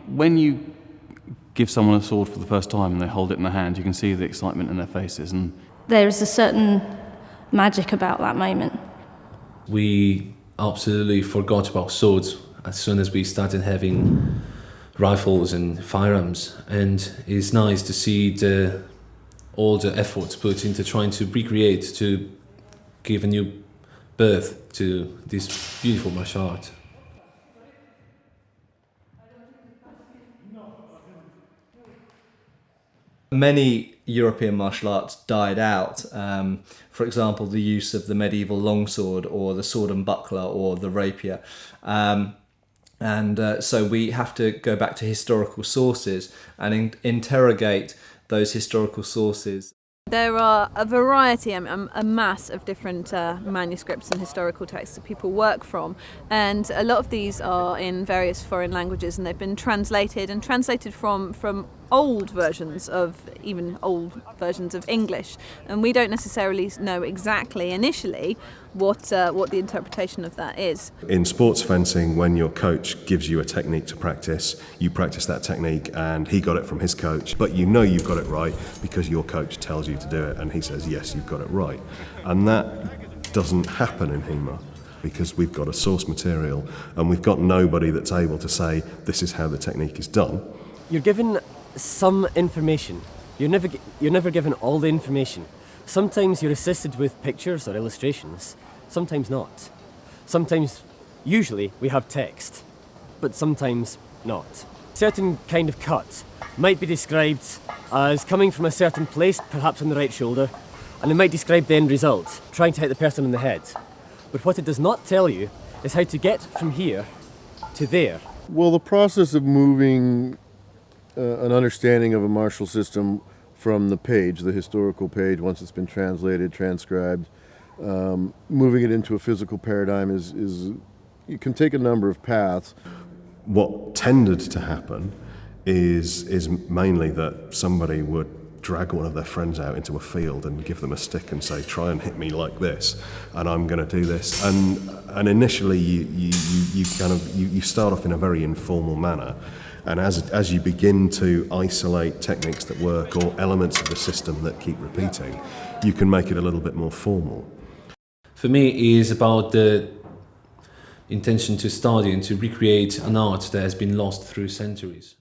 when you give someone a sword for the first time and they hold it in their hand, you can see the excitement in their faces. And there is a certain magic about that moment. We absolutely forgot about swords as soon as we started having rifles and firearms, and it's nice to see all the efforts put into trying to recreate, to give a new birth to this beautiful martial art. Many European martial arts died out. For example, the use of the medieval longsword or the sword and buckler or the rapier. So we have to go back to historical sources and interrogate those historical sources. There are a variety, a mass of different manuscripts and historical texts that people work from, and a lot of these are in various foreign languages, and they've been translated from old versions of English, and we don't necessarily know exactly initially what the interpretation of that is. In sports fencing, when your coach gives you a technique to practice, you practice that technique, and he got it from his coach, but you know you've got it right because your coach tells you to do it and he says, yes, you've got it right. And that doesn't happen in HEMA because we've got a source material and we've got nobody that's able to say, this is how the technique is done. You're given some information. You're never given all the information. Sometimes you're assisted with pictures or illustrations, sometimes not. Usually we have text, but sometimes not. A certain kind of cut might be described as coming from a certain place, perhaps on the right shoulder, and it might describe the end result, trying to hit the person in the head. But what it does not tell you is how to get from here to there. Well, the process of moving an understanding of a martial system from the page, the historical page, once it's been translated, transcribed, moving it into a physical paradigm is you can take a number of paths. What tended to happen is mainly that somebody would drag one of their friends out into a field and give them a stick and say, try and hit me like this, and I'm going to do this. And initially you start off in a very informal manner. And as you begin to isolate techniques that work or elements of the system that keep repeating, you can make it a little bit more formal. For me, it is about the intention to study and to recreate an art that has been lost through centuries.